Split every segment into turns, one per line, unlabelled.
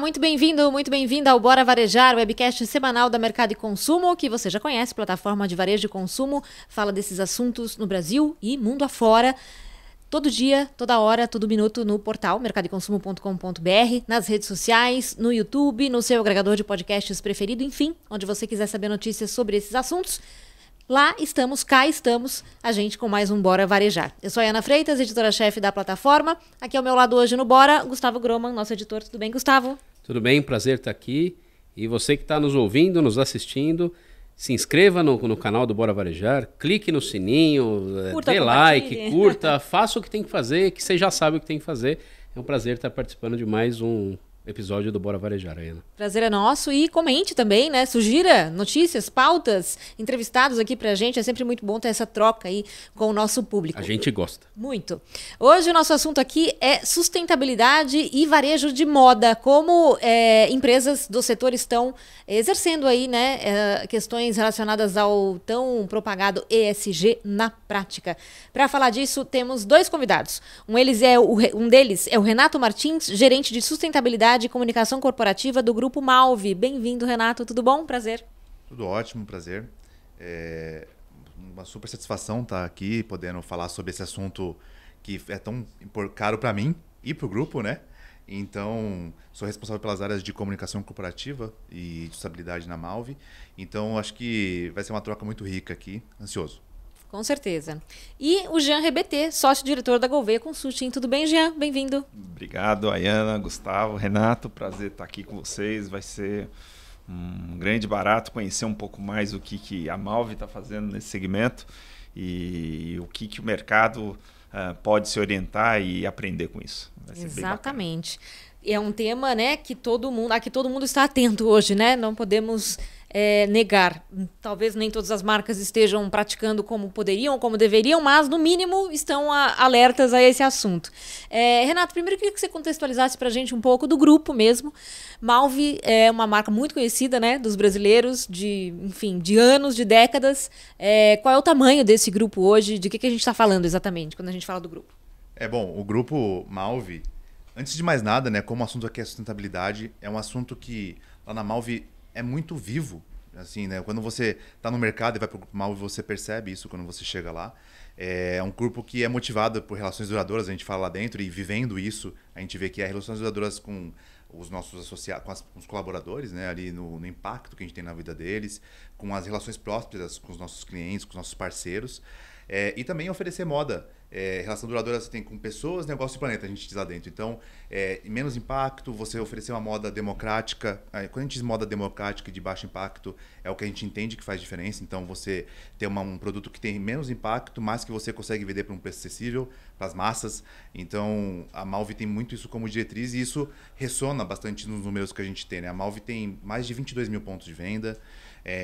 muito bem-vindo, muito bem-vinda ao Bora Varejar, webcast semanal da Mercado e Consumo, que você já conhece, plataforma de varejo e consumo, fala desses assuntos no Brasil e mundo afora. Todo dia, toda hora, todo minuto no portal mercadoeconsumo.com.br, nas redes sociais, no YouTube, no seu agregador de podcasts preferido, enfim, onde você quiser saber notícias sobre esses assuntos. Lá estamos, cá estamos, a gente com mais um Bora Varejar. Eu sou a Ana Freitas, editora-chefe da plataforma. Aqui ao meu lado hoje no Bora, Gustavo Groman, nosso editor. Tudo bem, Gustavo?
Tudo bem, prazer estar aqui. E você que está nos ouvindo, nos assistindo, se inscreva no canal do Bora Varejar, clique no sininho, dê like, curta, faça o que tem que fazer, que você já sabe o que tem que fazer. É um prazer estar participando de mais um episódio do Bora Varejar, Ana.
Prazer é nosso e comente também, né? Sugira notícias, pautas, entrevistados aqui pra gente. É sempre muito bom ter essa troca aí com o nosso público.
A gente gosta.
Muito. Hoje o nosso assunto aqui é sustentabilidade e varejo de moda. Como empresas do setor estão exercendo aí, né, questões relacionadas ao tão propagado ESG na prática. Para falar disso, temos dois convidados. Um deles é o Renato Martins, gerente de sustentabilidade e comunicação corporativa do Grupo Malvi. Bem-vindo, Renato. Tudo bom? Prazer.
Tudo ótimo, prazer. É uma super satisfação estar aqui podendo falar sobre esse assunto que é tão caro para mim e para o grupo, né? Então, sou responsável pelas áreas de comunicação corporativa e sustentabilidade na Malvi. Então, acho que vai ser uma troca muito rica aqui. Ansioso.
Com certeza. E o Jean Rebeté, sócio-diretor da Gouveia Consulting. Tudo bem, Jean? Bem-vindo.
Obrigado, Ayana, Gustavo, Renato. Prazer estar aqui com vocês. Vai ser um grande barato conhecer um pouco mais o que a Malvi está fazendo nesse segmento e o que o mercado pode se orientar e aprender com isso. Vai ser
exatamente. É um tema, né, que todo mundo está atento hoje, né? Não podemos negar. Talvez nem todas as marcas estejam praticando como poderiam, como deveriam, mas no mínimo estão alertas a esse assunto. Renato, primeiro eu queria que você contextualizasse para a gente um pouco do grupo mesmo. Malvi é uma marca muito conhecida, né, dos brasileiros, de anos, de décadas. Qual é o tamanho desse grupo hoje? De que a gente está falando exatamente quando a gente fala do grupo?
Bom, o grupo Malvi, antes de mais nada, né, como o assunto aqui é sustentabilidade, é um assunto que lá na Malvi é muito vivo, assim, né? Quando você está no mercado e vai para o Grupo Malvi, você percebe isso quando você chega lá. É um grupo que é motivado por relações duradouras, a gente fala lá dentro, e vivendo isso, a gente vê que há relações duradouras com os nossos associados, com os colaboradores, né? Ali no impacto que a gente tem na vida deles, com as relações prósperas com os nossos clientes, com os nossos parceiros. E também oferecer moda. Relação duradoura você tem com pessoas, negócio e planeta, a gente diz lá dentro. Então, menos impacto, você oferecer uma moda democrática. Quando a gente diz moda democrática e de baixo impacto, é o que a gente entende que faz diferença. Então, você ter um produto que tem menos impacto, mas que você consegue vender por um preço acessível para as massas. Então, a Malvi tem muito isso como diretriz e isso ressona bastante nos números que a gente tem, né? A Malvi tem mais de 22 mil pontos de venda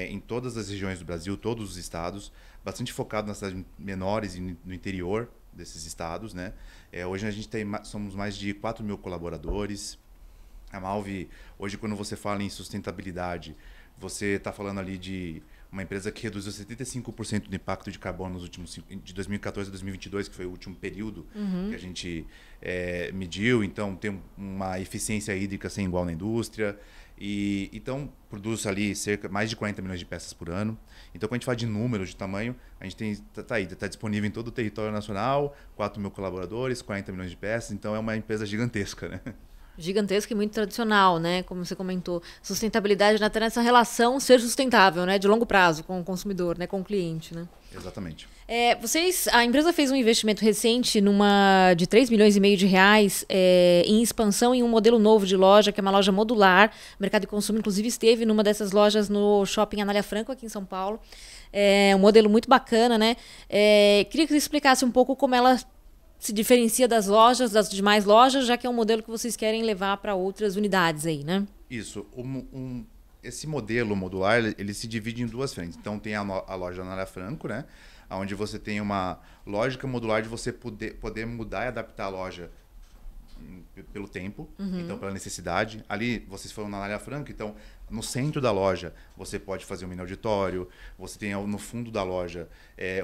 em todas as regiões do Brasil, todos os estados, bastante focado nas cidades menores e no interior desses estados, né? Hoje a gente somos mais de 4 mil colaboradores. A Malvi, hoje quando você fala em sustentabilidade, você está falando ali de uma empresa que reduziu 75% do impacto de carbono nos últimos de 2014 a 2022, que foi o último período que a gente mediu. Então tem uma eficiência hídrica sem igual na indústria. Então produz ali mais de 40 milhões de peças por ano. Então, quando a gente fala de números, de tamanho, a gente está disponível em todo o território nacional, 4 mil colaboradores, 40 milhões de peças. Então, é uma empresa gigantesca, né?
Gigantesca e muito tradicional, né? Como você comentou. Sustentabilidade até nessa relação ser sustentável, né? De longo prazo com o consumidor, né? Com o cliente, né?
Exatamente.
A empresa fez um investimento recente de 3,5 milhões de reais em expansão em um modelo novo de loja, que é uma loja modular. O Mercado de Consumo, inclusive, esteve numa dessas lojas no Shopping Anália Franco, aqui em São Paulo. Um modelo muito bacana, né? Queria que você explicasse um pouco como ela se diferencia das demais lojas, já que é um modelo que vocês querem levar para outras unidades aí, né?
Isso. Esse modelo modular, ele se divide em duas frentes. Então, tem a loja Anália Franco, né? Onde você tem uma lógica modular de você poder mudar e adaptar a loja pelo tempo, então pela necessidade. Ali, vocês foram na Anália Franco, então no centro da loja você pode fazer um mini auditório, você tem no fundo da loja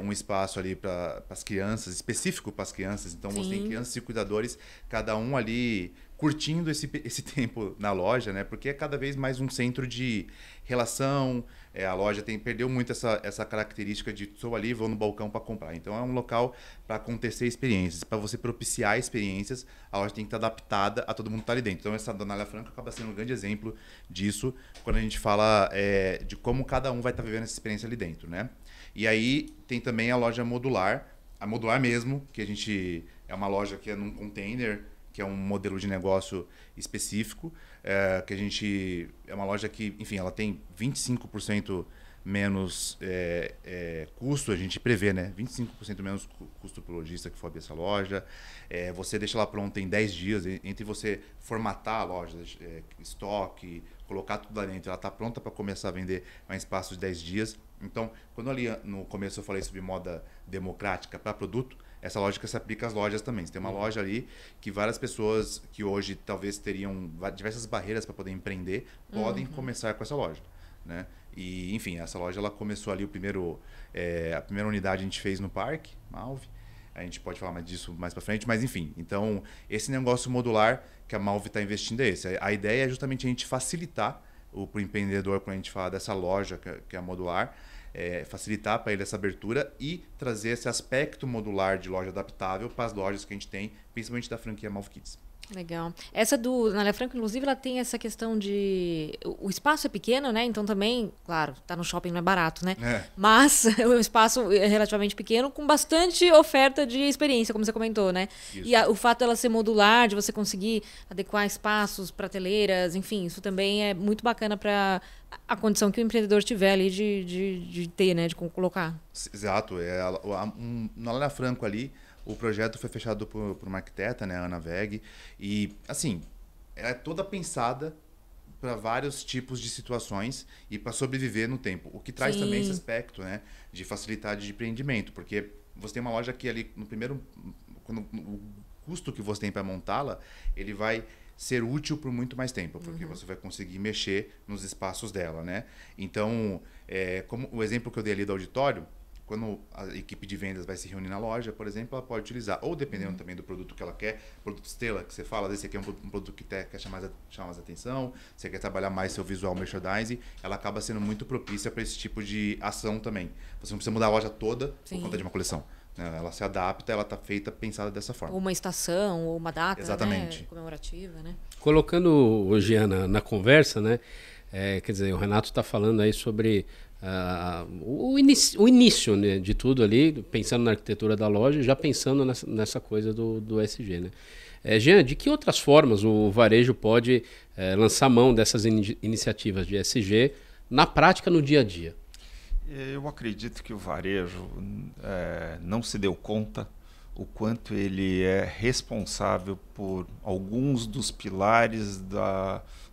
um espaço ali para as crianças, específico para as crianças, então você tem crianças e cuidadores, cada um ali curtindo esse tempo na loja, né? Porque é cada vez mais um centro de relação. A loja perdeu muito essa característica de sou ali, vou no balcão para comprar. Então é um local para acontecer experiências. Para você propiciar experiências, a loja tem que estar adaptada a todo mundo que está ali dentro. Então essa Donália Franco acaba sendo um grande exemplo disso quando a gente fala de como cada um vai estar vivendo essa experiência ali dentro, né? E aí tem também a loja modular, a modular mesmo, que a gente é uma loja que é num container, que é um modelo de negócio específico, que a gente é uma loja que, enfim, ela tem 25% menos custo, a gente prevê, né? 25% menos custo para o lojista que for abrir essa loja. Você deixa ela pronta em 10 dias, entre você formatar a loja, estoque, colocar tudo lá dentro, ela está pronta para começar a vender em espaço de 10 dias. Então, quando ali no começo eu falei sobre moda democrática para produto, essa lógica se aplica às lojas também. Você tem uma loja ali que várias pessoas que hoje talvez teriam diversas barreiras para poder empreender, podem começar com essa loja, né? E, enfim, essa loja ela começou ali a primeira unidade a gente fez no parque, Malve. A gente pode falar mais disso mais para frente, mas enfim. Então, esse negócio modular que a Malve está investindo é esse. A ideia é justamente a gente facilitar para o empreendedor, quando a gente fala dessa loja que é a modular, facilitar para ele essa abertura e trazer esse aspecto modular de loja adaptável para as lojas que a gente tem, principalmente da franquia Malve Kids.
Legal. Essa do Donália Franco, inclusive, ela tem essa questão de... O espaço é pequeno, né? Então também, claro, tá no shopping não é barato, né? Mas o espaço é relativamente pequeno, com bastante oferta de experiência, como você comentou, né? Isso. E o fato dela ser modular, de você conseguir adequar espaços, prateleiras, enfim, isso também é muito bacana para a condição que o empreendedor tiver ali de ter, né? De colocar.
Exato. Na Donália Franco ali, o projeto foi fechado por uma arquiteta, né, a Ana Weg, e, assim, ela é toda pensada para vários tipos de situações e para sobreviver no tempo. O que traz também esse aspecto, né, de facilidade de empreendimento, porque você tem uma loja que ali, no primeiro, o custo que você tem para montá-la, ele vai ser útil por muito mais tempo, porque você vai conseguir mexer nos espaços dela, né? Então, como o exemplo que eu dei ali do auditório, quando a equipe de vendas vai se reunir na loja, por exemplo, ela pode utilizar, ou dependendo também do produto que ela quer, produto estrela que você fala, às vezes você quer um produto que quer chamar mais atenção, você quer trabalhar mais seu visual merchandising, ela acaba sendo muito propícia para esse tipo de ação também. Você não precisa mudar a loja toda por conta de uma coleção. Ela se adapta, ela está pensada dessa forma.
Ou uma estação, ou uma data,
exatamente,
né, comemorativa, né?
Colocando o Jean na conversa, né? Quer dizer, o Renato está falando aí sobre o início, né, de tudo ali, pensando na arquitetura da loja, já pensando nessa coisa do ESG, né? Jean, de que outras formas o varejo pode lançar mão dessas iniciativas de ESG na prática, no dia a dia?
Eu acredito que o varejo não se deu conta o quanto ele é responsável por alguns dos pilares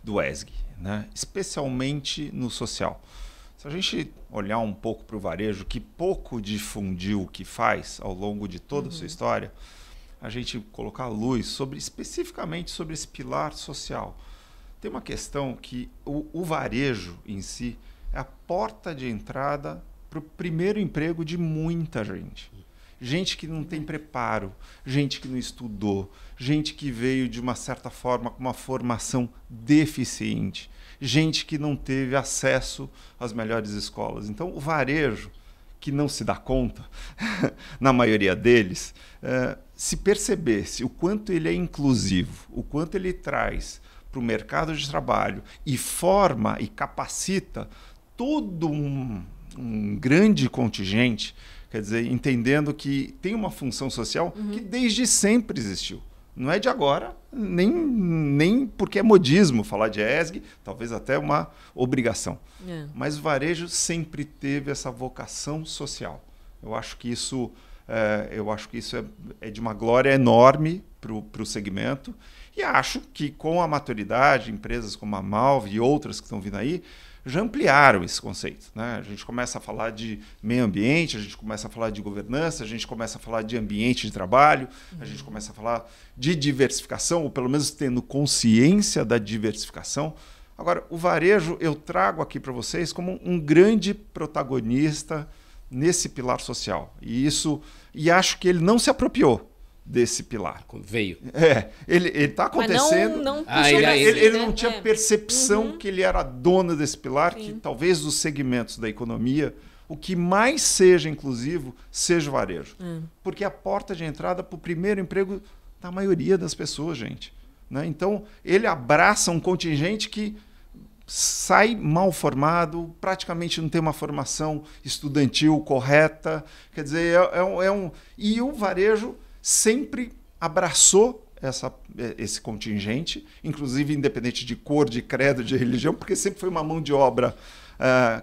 do ESG, né? Especialmente no social. Se a gente olhar um pouco para o varejo, que pouco difundiu o que faz ao longo de toda a sua história, a gente colocar luz especificamente sobre esse pilar social. Tem uma questão que o varejo em si é a porta de entrada para o primeiro emprego de muita gente. Gente que não tem preparo, gente que não estudou, gente que veio de uma certa forma com uma formação deficiente, gente que não teve acesso às melhores escolas. Então, o varejo, que não se dá conta, na maioria deles, se percebesse o quanto ele é inclusivo, o quanto ele traz para o mercado de trabalho e forma e capacita todo um grande contingente, quer dizer, entendendo que tem uma função social que desde sempre existiu. Não é de agora, nem porque é modismo falar de ESG, talvez até uma obrigação. Mas o varejo sempre teve essa vocação social. Eu acho que isso é de uma glória enorme para o segmento. E acho que com a maturidade, empresas como a Malve e outras que estão vindo aí, já ampliaram esse conceito, né? A gente começa a falar de meio ambiente, a gente começa a falar de governança, a gente começa a falar de ambiente de trabalho, a gente começa a falar de diversificação, ou pelo menos tendo consciência da diversificação. Agora, o varejo eu trago aqui para vocês como um grande protagonista nesse pilar social. E acho que ele não se apropriou. desse pilar.
Veio.
Ele está acontecendo.
Mas
ele não tinha percepção que ele era dono desse pilar, que talvez dos segmentos da economia, o que mais seja inclusivo, seja o varejo. Porque é a porta de entrada para o primeiro emprego da maioria das pessoas, gente. Né? Então, ele abraça um contingente que sai mal formado, praticamente não tem uma formação estudantil correta. Quer dizer, E o varejo sempre abraçou esse contingente, inclusive independente de cor, de credo, de religião, porque sempre foi uma mão de obra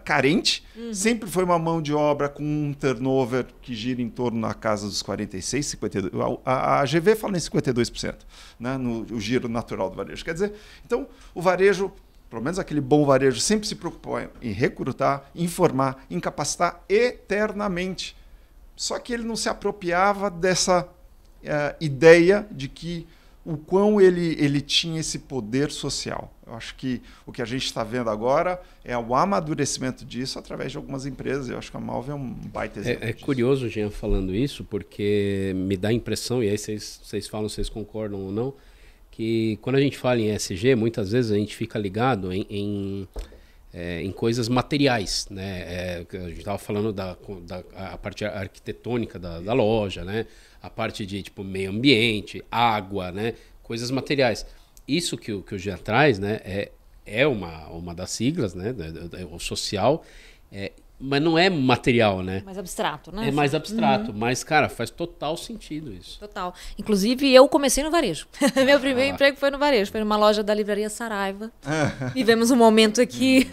carente, sempre foi uma mão de obra com um turnover que gira em torno na casa dos 46%, 52%. A GV fala em 52%, né, no giro natural do varejo. Quer dizer, então o varejo, pelo menos aquele bom varejo, sempre se preocupou em recrutar, em formar, em capacitar eternamente. Só que ele não se apropriava dessa ideia de que o quão ele tinha esse poder social. Eu acho que o que a gente está vendo agora é o amadurecimento disso através de algumas empresas. Eu acho que a Malve é um baita exemplo disso.
Curioso o Jean falando isso, porque me dá a impressão, e aí vocês falam se vocês concordam ou não, que quando a gente fala em ESG, muitas vezes a gente fica ligado em coisas materiais, né? A gente estava falando da parte arquitetônica da loja, né? A parte de tipo meio ambiente, água, né? Coisas materiais. Isso que o Jean traz, né? É uma das siglas, né? O social, mas não é material, né?
Mais abstrato, né?
É mais abstrato, mas, cara, faz total sentido isso.
Total. Inclusive, eu comecei no varejo. Meu primeiro emprego foi no varejo. Foi numa loja da livraria Saraiva. Vivemos um momento aqui...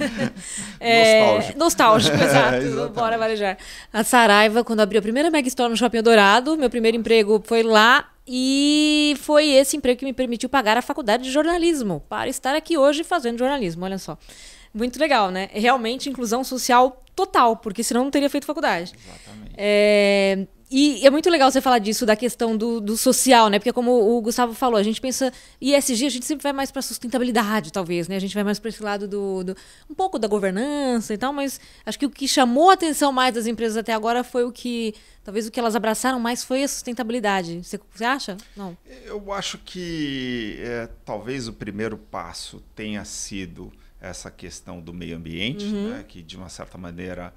nostálgico, exato. Bora varejar. A Saraiva, quando abriu a primeira Mega Store no Shopping Eldorado, meu primeiro emprego foi lá. E foi esse emprego que me permitiu pagar a faculdade de jornalismo para estar aqui hoje fazendo jornalismo, olha só. Muito legal, né? É realmente inclusão social total, porque senão não teria feito faculdade.
Exatamente.
E é muito legal você falar disso, da questão do social, né? Porque como o Gustavo falou, a gente pensa ESG, a gente sempre vai mais para sustentabilidade, talvez, né? A gente vai mais para esse lado um pouco da governança e tal, mas acho que o que chamou a atenção mais das empresas até agora foi talvez o que elas abraçaram mais foi a sustentabilidade. Você acha? Não.
Eu acho que talvez o primeiro passo tenha sido essa questão do meio ambiente, né, que de uma certa maneira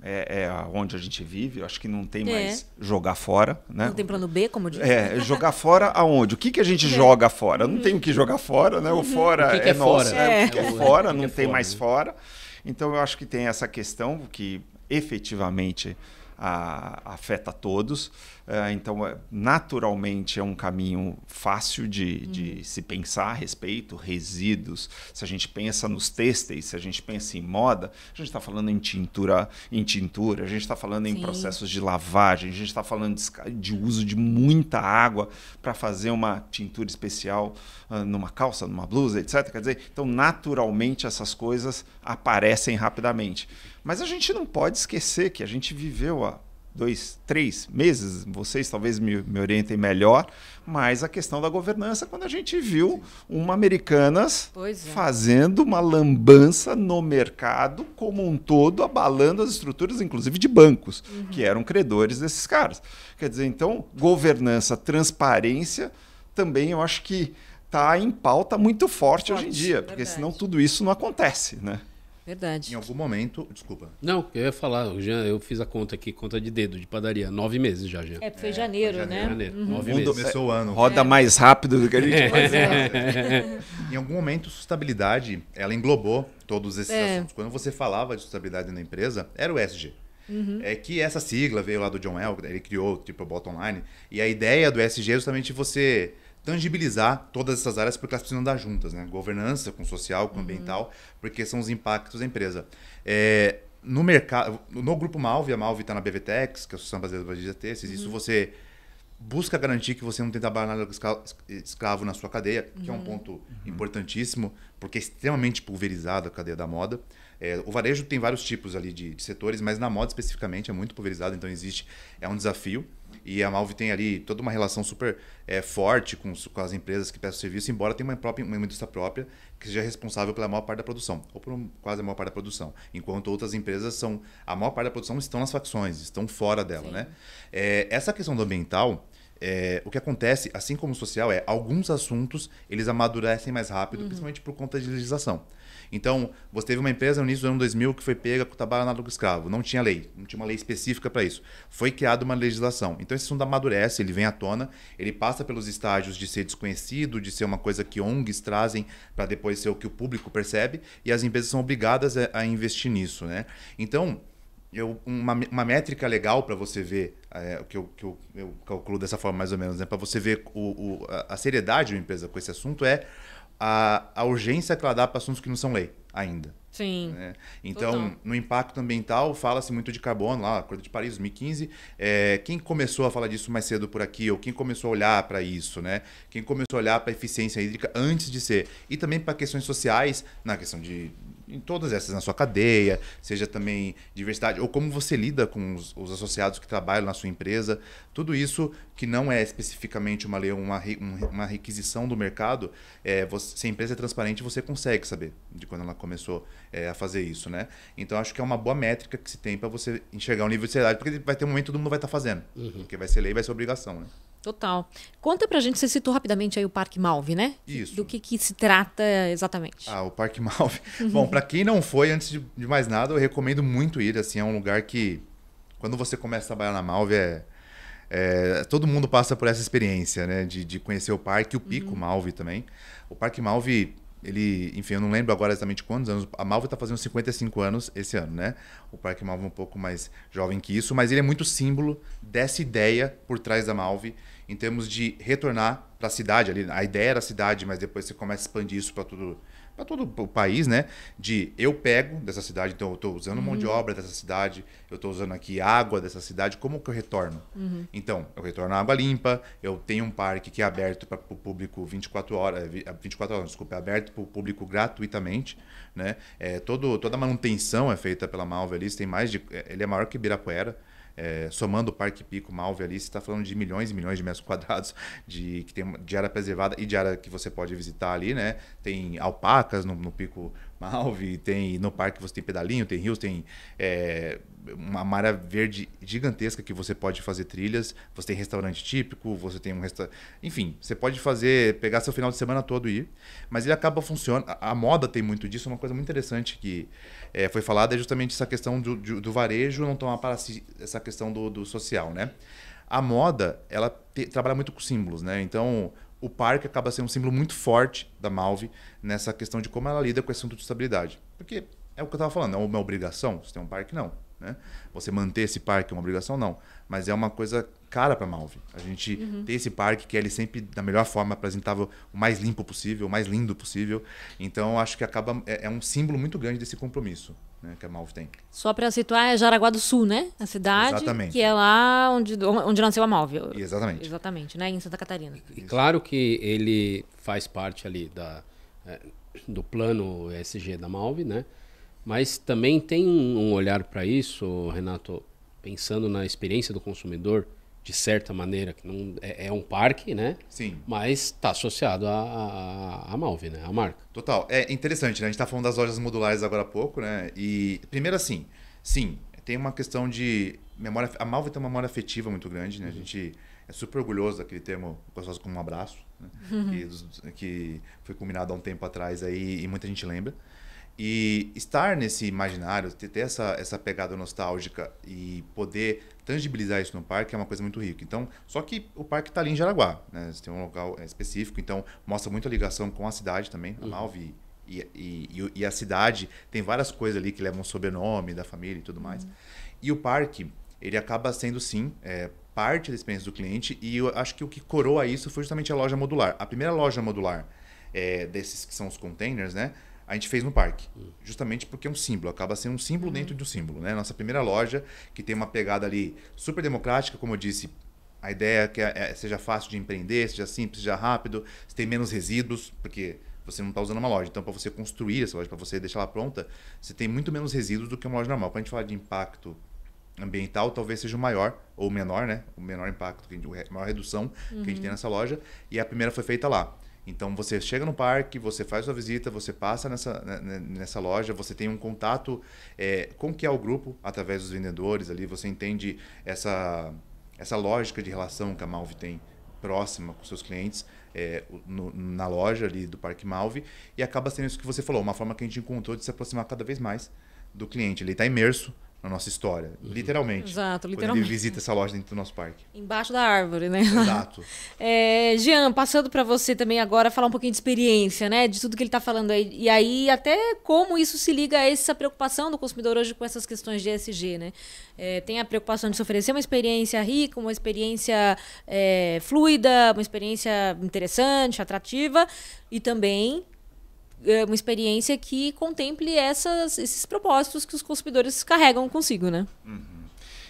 é onde a gente vive. Eu acho que não tem mais jogar fora. Né?
Não tem plano B, como diz.
Jogar fora aonde? O que a gente joga fora? Não tem o que jogar fora, né? O fora é nosso. O que é fora, não tem mais fora. Então eu acho que tem essa questão que efetivamente afeta todos. Então, naturalmente, é um caminho fácil de se pensar a respeito, resíduos. Se a gente pensa nos têxteis, se a gente pensa em moda, a gente está falando em tintura, a gente está falando em processos de lavagem, a gente está falando de uso de muita água para fazer uma tintura especial numa calça, numa blusa, etc. Quer dizer, então, naturalmente, essas coisas aparecem rapidamente. Mas a gente não pode esquecer que a gente viveu há 2, 3 meses, vocês talvez me orientem melhor, mas a questão da governança, quando a gente viu uma Americanas fazendo uma lambança no mercado como um todo, abalando as estruturas, inclusive de bancos, que eram credores desses caras. Quer dizer, então, governança, transparência, também eu acho que está em pauta muito forte hoje em dia, porque senão tudo isso não acontece, né?
Verdade.
Em algum momento... Desculpa.
Não, eu ia falar, eu fiz a conta aqui, conta de dedo, de padaria. 9 meses já.
Foi janeiro, né?
Janeiro, 9 meses.
Começou o ano.
Roda mais rápido do que a gente faz.
Em algum momento, sustentabilidade, ela englobou todos esses assuntos. Quando você falava de sustentabilidade na empresa, era o ESG. É que essa sigla veio lá do John Elk, ele criou tipo o bottom line. E a ideia do ESG é justamente você tangibilizar todas essas áreas porque elas precisam andar juntas, né? Governança com social, com ambiental, porque são os impactos da empresa. No mercado, no grupo Malve, a Malve está na BVTEX, que é a Associação Brasileira de GT, isso você busca garantir que você não tem trabalho escravo na sua cadeia, que é um ponto importantíssimo, porque é extremamente pulverizada a cadeia da moda. O varejo tem vários tipos ali de setores, mas na moda especificamente é muito pulverizado, então é um desafio. E a Malve tem ali toda uma relação super forte com as empresas que prestam serviço, embora tenha uma indústria própria que seja responsável pela maior parte da produção, ou por quase a maior parte da produção. Enquanto outras empresas a maior parte da produção estão nas facções, estão fora dela. Né? Essa questão do ambiental, o que acontece, assim como o social, alguns assuntos eles amadurecem mais rápido, principalmente por conta de legislação. Então, você teve uma empresa no início do ano 2000 que foi pega com trabalho análogo escravo. Não tinha lei, não tinha uma lei específica para isso. Foi criada uma legislação. Então, esse assunto amadurece, ele vem à tona, ele passa pelos estágios de ser desconhecido, de ser uma coisa que ONGs trazem para depois ser o que o público percebe, e as empresas são obrigadas a investir nisso, né? Então, uma métrica legal para você ver, que eu calculo dessa forma mais ou menos, né? Para você ver a seriedade de uma empresa com esse assunto a urgência que ela dá para assuntos que não são lei ainda.
Sim.
Né? Então, no impacto ambiental, fala-se muito de carbono, lá, Acordo de Paris, 2015. Quem começou a falar disso mais cedo por aqui, ou quem começou a olhar para isso, né? Quem começou a olhar para a eficiência hídrica antes de ser. E também para questões sociais, na questão de em todas essas, na sua cadeia, seja também diversidade, ou como você lida com os associados que trabalham na sua empresa, tudo isso que não é especificamente uma lei, uma requisição do mercado, se a empresa é transparente, você consegue saber de quando ela começou a fazer isso, né? Então, acho que é uma boa métrica que se tem para você enxergar o nível de seriedade, porque vai ter um momento que todo mundo vai estar fazendo, porque vai ser lei, vai ser obrigação, né?
Total. Conta pra gente, você citou rapidamente aí o Parque Malve, né?
Isso.
Do que se trata exatamente.
O Parque Malve. Bom, para quem não foi, antes de mais nada, eu recomendo muito ir. Assim, é um lugar que, quando você começa a trabalhar na Malve, todo mundo passa por essa experiência, né? De conhecer o parque, o Pico Malve também. O Parque Malve, enfim, eu não lembro agora exatamente quantos anos. A Malve está fazendo 55 anos esse ano, né? O Parque Malve é um pouco mais jovem que isso, mas ele é muito símbolo dessa ideia por trás da Malve, em termos de retornar para a cidade. Ali, a ideia era a cidade, mas depois você começa a expandir isso para todo o país, né? Eu pego dessa cidade, então eu estou usando mão de obra dessa cidade, eu estou usando aqui água dessa cidade, como que eu retorno? Então, eu retorno a água limpa, eu tenho um parque que é aberto para o público 24 horas, desculpa, é aberto para o público gratuitamente, né? Toda a manutenção é feita pela Malve ali, ele é maior que Ibirapuera. Somando o Parque Pico Malve ali, você está falando de milhões e milhões de metros quadrados que tem de área preservada e de área que você pode visitar ali, né? Tem alpacas no Pico Malve, no parque você tem pedalinho, tem rios, tem uma área verde gigantesca que você pode fazer trilhas, você tem restaurante típico, você tem enfim, você pode pegar seu final de semana todo e ir, mas ele acaba funcionando. A moda tem muito disso, uma coisa muito interessante que foi falada é justamente essa questão do varejo não tomar para si essa questão do social, né? A moda, ela trabalha muito com símbolos, né? Então, o parque acaba sendo um símbolo muito forte da Malve nessa questão de como ela lida com esse assunto de estabilidade. Porque é o que eu estava falando, é uma obrigação? Você tem um parque? Não. Né? Você manter esse parque é uma obrigação? Não. Mas é uma coisa cara para a Malve. A gente ter esse parque que ele sempre, da melhor forma, apresentável, o mais limpo possível, o mais lindo possível. Então, acho que é um símbolo muito grande desse compromisso, né, que a Malve tem.
Só para situar, é Jaraguá do Sul, né? A cidade.
Exatamente.
Que é lá onde nasceu a Malve.
Exatamente.
Exatamente, né? Em Santa Catarina.
E claro que ele faz parte ali do plano ESG da Malve, né? Mas também tem um olhar para isso, Renato, pensando na experiência do consumidor, de certa maneira, que não é um parque, né?
Sim.
Mas está associado à Malve, né? A marca.
Total. É interessante, né? A gente está falando das lojas modulares agora há pouco, né? E primeiro assim, sim, tem uma questão de memória. A Malve tem uma memória afetiva muito grande, né? A gente é super orgulhoso daquele termo gostoso como um abraço, né? Que foi combinado há um tempo atrás aí e muita gente lembra. E estar nesse imaginário, ter essa pegada nostálgica e poder tangibilizar isso no parque é uma coisa muito rica. Então, só que o parque está ali em Jaraguá, né? Você tem um local específico, então mostra muito a ligação com a cidade também, a Malve e a cidade. Tem várias coisas ali que levam o sobrenome da família e tudo mais. E o parque, ele acaba sendo, sim, parte da experiência do cliente, e eu acho que o que coroa isso foi justamente a loja modular. A primeira loja modular desses que são os containers, né? A gente fez no parque, justamente porque é um símbolo, acaba sendo um símbolo dentro de um símbolo, né? Nossa primeira loja, que tem uma pegada ali super democrática, como eu disse, a ideia é que seja fácil de empreender, seja simples, seja rápido, você tem menos resíduos, porque você não está usando uma loja. Então, para você construir essa loja, para você deixar ela pronta, você tem muito menos resíduos do que uma loja normal. Quando a gente fala de impacto ambiental, talvez seja o maior, ou o menor, né? O menor impacto, a maior redução que a gente tem nessa loja, e a primeira foi feita lá. Então, você chega no parque, você faz sua visita, você passa nessa loja, você tem um contato com o que é o grupo, através dos vendedores ali, você entende essa lógica de relação que a Malve tem próxima com seus clientes, na loja ali do Parque Malve, e acaba sendo isso que você falou, uma forma que a gente encontrou de se aproximar cada vez mais do cliente. Ele está imerso na nossa história, literalmente.
Exato,
quando
literalmente.
ele visita essa loja dentro do nosso parque.
Embaixo da árvore, né?
Exato.
Jean, passando para você também agora, falar um pouquinho de experiência, né? De tudo que ele está falando aí. E aí, até como isso se liga a essa preocupação do consumidor hoje com essas questões de ESG, né? Tem a preocupação de se oferecer uma experiência rica, uma experiência fluida, uma experiência interessante, atrativa, e também uma experiência que contemple esses propósitos que os consumidores carregam consigo, né?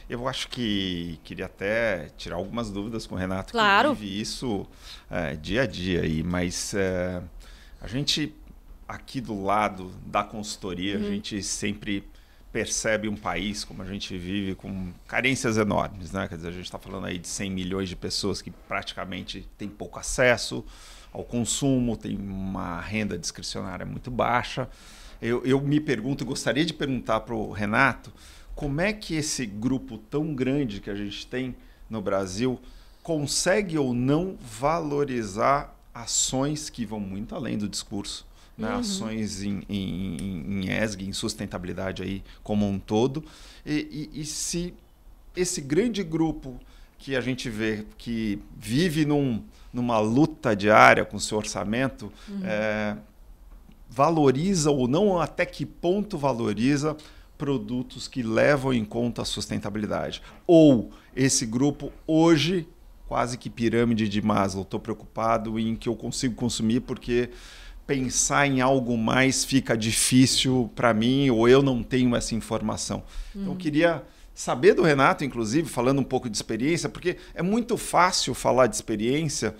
Eu acho que queria até tirar algumas dúvidas com o Renato,
claro,
que vive isso dia a dia aí, mas a gente aqui do lado da consultoria, a gente sempre percebe um país como a gente vive com carências enormes, né? Quer dizer, a gente está falando aí de 100 milhões de pessoas que praticamente têm pouco acesso ao consumo, tem uma renda discricionária muito baixa. Eu me pergunto, gostaria de perguntar para o Renato, como é que esse grupo tão grande que a gente tem no Brasil consegue ou não valorizar ações que vão muito além do discurso, né? Ações em ESG, em sustentabilidade aí como um todo, e se esse grande grupo que a gente vê que vive numa luta diária com o seu orçamento, valoriza ou não, até que ponto valoriza produtos que levam em conta a sustentabilidade. Ou esse grupo hoje, quase que pirâmide de Maslow, estou preocupado em que eu consigo consumir porque pensar em algo mais fica difícil para mim, ou eu não tenho essa informação. Então eu queria saber do Renato, inclusive, falando um pouco de experiência, porque é muito fácil falar de experiência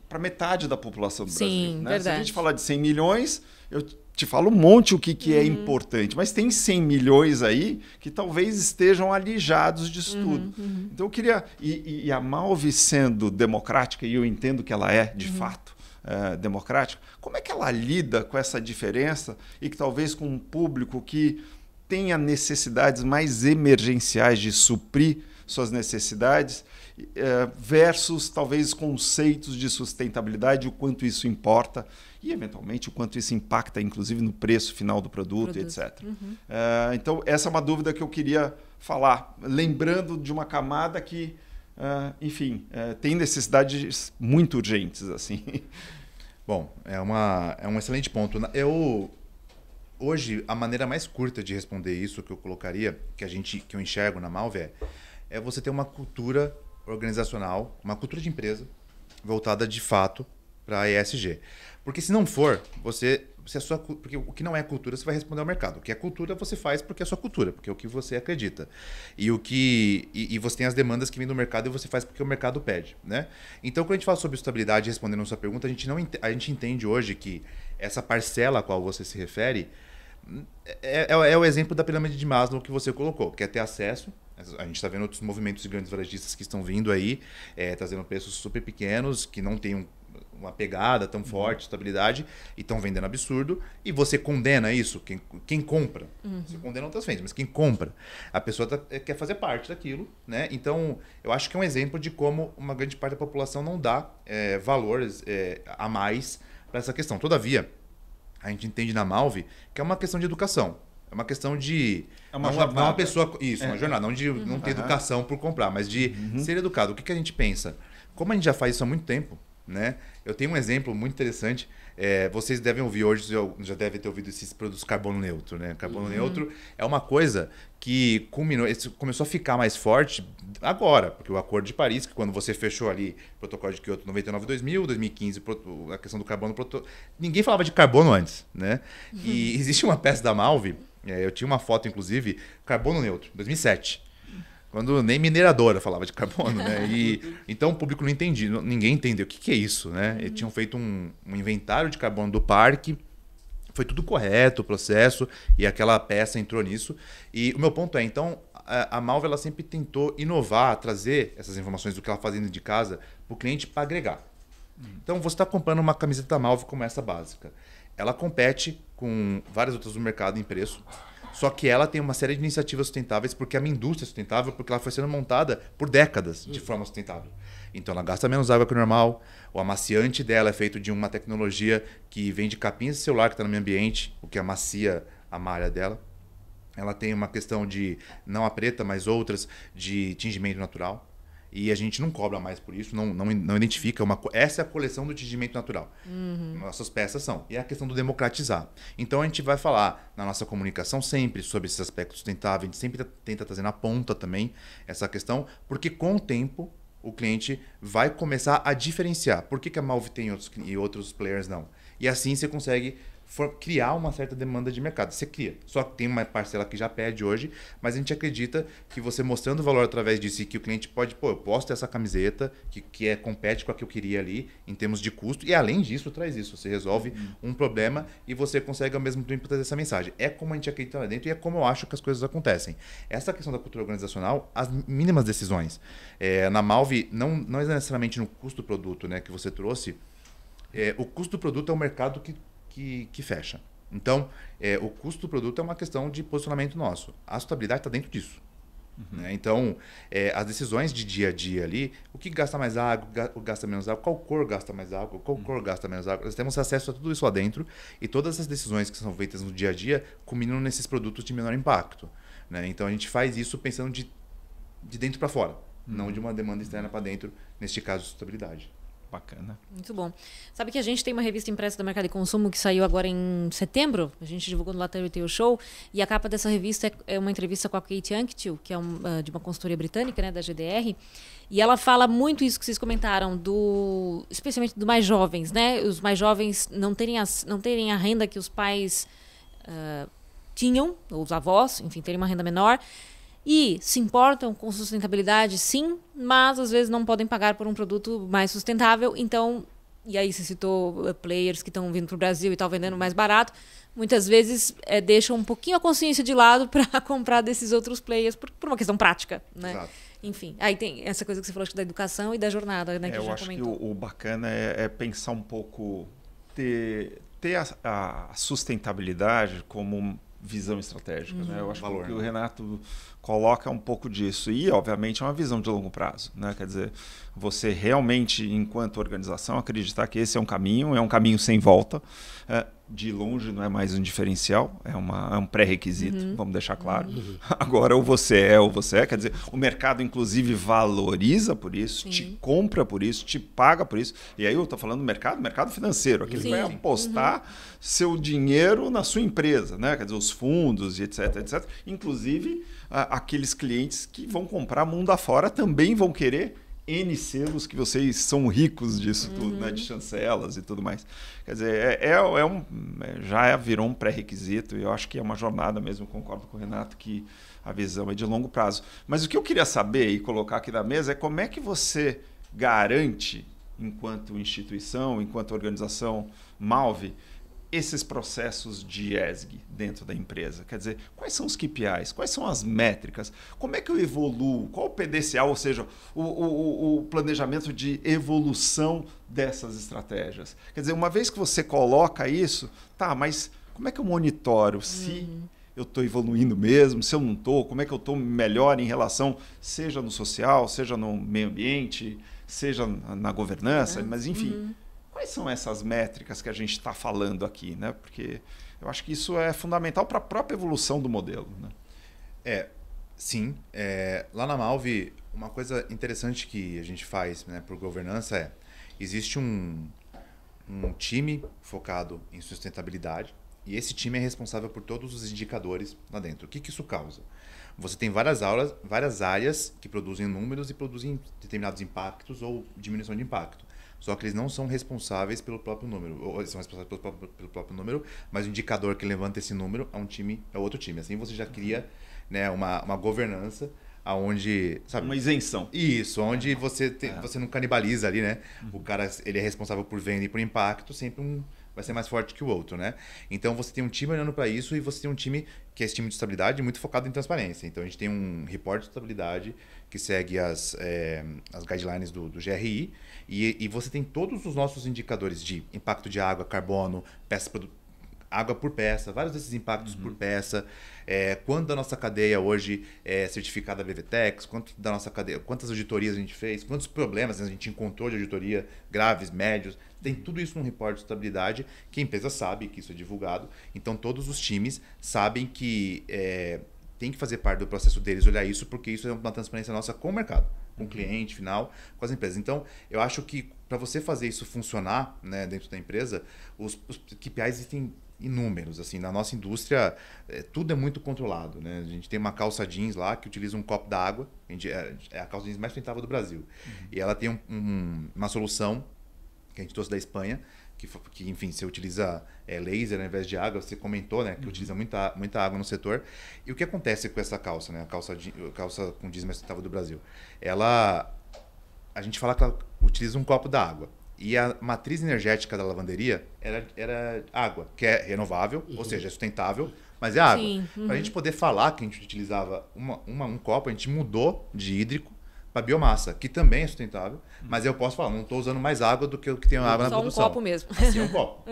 para metade da população do Brasil. Né? Se a gente falar de 100 milhões, eu te falo um monte o que é importante, mas tem 100 milhões aí que talvez estejam alijados disso tudo. Então eu queria... E a Malve sendo democrática, e eu entendo que ela é, de fato, democrática, como é que ela lida com essa diferença e que talvez com um público que tenha necessidades mais emergenciais de suprir suas necessidades versus talvez conceitos de sustentabilidade, o quanto isso importa e eventualmente o quanto isso impacta inclusive no preço final do produto, etc. Então essa é uma dúvida que eu queria falar, lembrando de uma camada que tem necessidades muito urgentes assim.
Bom, é um excelente ponto. Hoje, a maneira mais curta de responder isso que eu colocaria, que eu enxergo na Malve, é você ter uma cultura organizacional, uma cultura de empresa voltada de fato para a ESG. Porque se não for, porque o que não é cultura, você vai responder ao mercado. O que é cultura, você faz porque é sua cultura, porque é o que você acredita. E você tem as demandas que vêm do mercado e você faz porque o mercado pede, né? Então, quando a gente fala sobre estabilidade, respondendo a sua pergunta, a gente entende hoje que essa parcela a qual você se refere é o exemplo da pirâmide de Maslow que você colocou, que é ter acesso. A gente está vendo outros movimentos de grandes varejistas que estão vindo aí, trazendo preços super pequenos, que não tem uma pegada tão forte, estabilidade, e estão vendendo absurdo. E você condena isso? Quem compra? Você condena outras frentes, mas quem compra? A pessoa quer fazer parte daquilo, né? Então, eu acho que é um exemplo de como uma grande parte da população não dá valores a mais para essa questão. Todavia, a gente entende na Malve que é uma questão de educação. É uma questão de...
uma
pessoa... Isso, uma jornada. Não de não ter educação por comprar, mas de ser educado. O que a gente pensa? Como a gente já faz isso há muito tempo, né? Eu tenho um exemplo muito interessante. Vocês devem ouvir hoje, já devem ter ouvido esses produtos carbono neutro, né? Carbono neutro é uma coisa que começou a ficar mais forte agora, porque o Acordo de Paris, que quando você fechou ali o protocolo de Kyoto 99-2000, 2015, a questão do carbono, ninguém falava de carbono antes, né? E existe uma peça da Malve, eu tinha uma foto, inclusive, carbono neutro, 2007. Quando nem mineradora falava de carbono, né? Então o público não entendia, ninguém entendeu o que é isso, né? Eles tinham feito um inventário de carbono do parque, foi tudo correto o processo, e aquela peça entrou nisso. E o meu ponto é, então, a Malve ela sempre tentou inovar, trazer essas informações do que ela fazia dentro de casa para o cliente para agregar. Então você está comprando uma camiseta da Malve como essa básica. Ela compete com várias outras do mercado em preço. Só que ela tem uma série de iniciativas sustentáveis porque é uma indústria sustentável, porque ela foi sendo montada por décadas de forma sustentável. Então ela gasta menos água que o normal, o amaciante dela é feito de uma tecnologia que vem de capinhas de celular que está no meio ambiente, o que amacia a malha dela. Ela tem uma questão de, não a preta, mas outras, de tingimento natural. E a gente não cobra mais por isso, não identifica. Essa é a coleção do tingimento natural. Nossas peças são. E é a questão do democratizar. Então a gente vai falar na nossa comunicação sempre sobre esses aspectos sustentáveis. A gente sempre tenta trazer na ponta também essa questão, porque com o tempo o cliente vai começar a diferenciar. Por que a Malve tem e outros players não? E assim você consegue criar uma certa demanda de mercado. Você cria. Só que tem uma parcela que já pede hoje, mas a gente acredita que você mostrando o valor através disso e que o cliente pode, eu posso ter essa camiseta que compete com a que eu queria ali em termos de custo e além disso traz isso. Você resolve um problema e você consegue ao mesmo tempo trazer essa mensagem. É como a gente acredita lá dentro e é como eu acho que as coisas acontecem. Essa questão da cultura organizacional, as mínimas decisões. Na Malve, não é necessariamente no custo do produto, né, que você trouxe. O custo do produto é o mercado que fecha. Então, o custo do produto é uma questão de posicionamento nosso. A sustentabilidade está dentro disso. Né? Então, as decisões de dia a dia ali, o que gasta mais água, o que gasta menos água, qual cor gasta mais água, qual cor gasta menos água. Nós temos acesso a tudo isso lá dentro e todas as decisões que são feitas no dia a dia culminam nesses produtos de menor impacto. Né? Então, a gente faz isso pensando de dentro para fora, não de uma demanda externa para dentro, neste caso, sustentabilidade.
Bacana.
Muito bom. Sabe que a gente tem uma revista impressa do Mercado de Consumo que saiu agora em setembro? A gente divulgou no Latam Retail Show. E a capa dessa revista é uma entrevista com a Kate Anktil, que é de uma consultoria britânica, né, da GDR. E ela fala muito isso que vocês comentaram, especialmente dos mais jovens, né? Os mais jovens não terem a renda que os pais tinham, ou os avós, enfim, terem uma renda menor. E se importam com sustentabilidade, sim, mas às vezes não podem pagar por um produto mais sustentável. Então, e aí você citou players que estão vindo para o Brasil e estão vendendo mais barato, muitas vezes deixam um pouquinho a consciência de lado para comprar desses outros players por uma questão prática, né? Exato. Enfim, aí tem essa coisa que você falou da educação e da jornada, né? Que
eu
já
acho
comentou.
que o bacana é pensar um pouco, ter a sustentabilidade como visão estratégica, né? Eu acho que o Renato coloca um pouco disso e, obviamente, é uma visão de longo prazo, né? Quer dizer, você realmente, enquanto organização, acreditar que esse é um caminho sem volta. De longe não é mais um diferencial, é um pré-requisito, vamos deixar claro. Agora, ou você é, quer dizer, o mercado, inclusive, valoriza por isso, te compra por isso, te paga por isso. E aí eu estou falando do mercado financeiro, aquele que vai apostar seu dinheiro na sua empresa, né? Quer dizer, os fundos e etc, etc. Inclusive, aqueles clientes que vão comprar mundo afora também vão querer N selos que vocês são ricos disso tudo, né? De chancelas e tudo mais. Quer dizer, já virou um pré-requisito e eu acho que é uma jornada mesmo, concordo com o Renato, que a visão é de longo prazo. Mas o que eu queria saber e colocar aqui na mesa é como é que você garante, enquanto instituição, enquanto organização Malve, esses processos de ESG dentro da empresa? Quer dizer, quais são os KPIs? Quais são as métricas? Como é que eu evoluo? Qual o PDCA, ou seja, o planejamento de evolução dessas estratégias? Quer dizer, uma vez que você coloca isso, mas como é que eu monitoro se eu estou evoluindo mesmo, se eu não estou, como é que eu estou melhor em relação, seja no social, seja no meio ambiente, seja na governança, mas enfim... Quais são essas métricas que a gente está falando aqui, né? Porque eu acho que isso é fundamental para a própria evolução do modelo, né?
Sim. Lá na Malve, uma coisa interessante que a gente faz, né, por governança existe um time focado em sustentabilidade e esse time é responsável por todos os indicadores lá dentro. O que isso causa? Você tem várias áreas que produzem números e produzem determinados impactos ou diminuição de impacto. Só que eles não são responsáveis pelo próprio número, ou eles são responsáveis pelo próprio número, mas o indicador que levanta esse número é outro time. Assim você já cria, né, uma governança onde... Sabe,
uma isenção.
Isso, onde você não canibaliza ali, né? O cara ele é responsável por venda e por impacto, sempre vai ser mais forte que o outro, né? Então você tem um time olhando para isso e você tem um time que é esse time de estabilidade muito focado em transparência. Então a gente tem um report de estabilidade que segue as guidelines do GRI e você tem todos os nossos indicadores de impacto de água, carbono, água por peça, vários desses impactos por peça. Quanto da nossa cadeia hoje é certificada BVTEX, quanto da nossa cadeia, quantas auditorias a gente fez, quantos problemas a gente encontrou de auditoria, graves, médios. Tem tudo isso num report de sustentabilidade, que a empresa sabe que isso é divulgado. Então, todos os times sabem que tem que fazer parte do processo deles olhar isso, porque isso é uma transparência nossa com o mercado, com o cliente final, com as empresas. Então, eu acho que para você fazer isso funcionar, né, dentro da empresa, os KPIs existem inúmeros. Assim, na nossa indústria, tudo é muito controlado, né? A gente tem uma calça jeans lá que utiliza um copo d'água, é a calça jeans mais sustentável do Brasil. E ela tem uma solução que a gente trouxe da Espanha, que enfim, você utiliza laser ao invés de água. Você comentou, né, que utiliza muita água no setor. E o que acontece com essa calça, né, a calça com jeans mais sustentável do Brasil? A gente fala que ela utiliza um copo d'água. E a matriz energética da lavanderia era água, que é renovável, ou seja, é sustentável, mas é água. Para a gente poder falar que a gente utilizava um copo, a gente mudou de hídrico para biomassa, que também é sustentável, mas eu posso falar, não estou usando mais água do que o que tem água na produção.
Só um copo mesmo.
Assim, é um copo.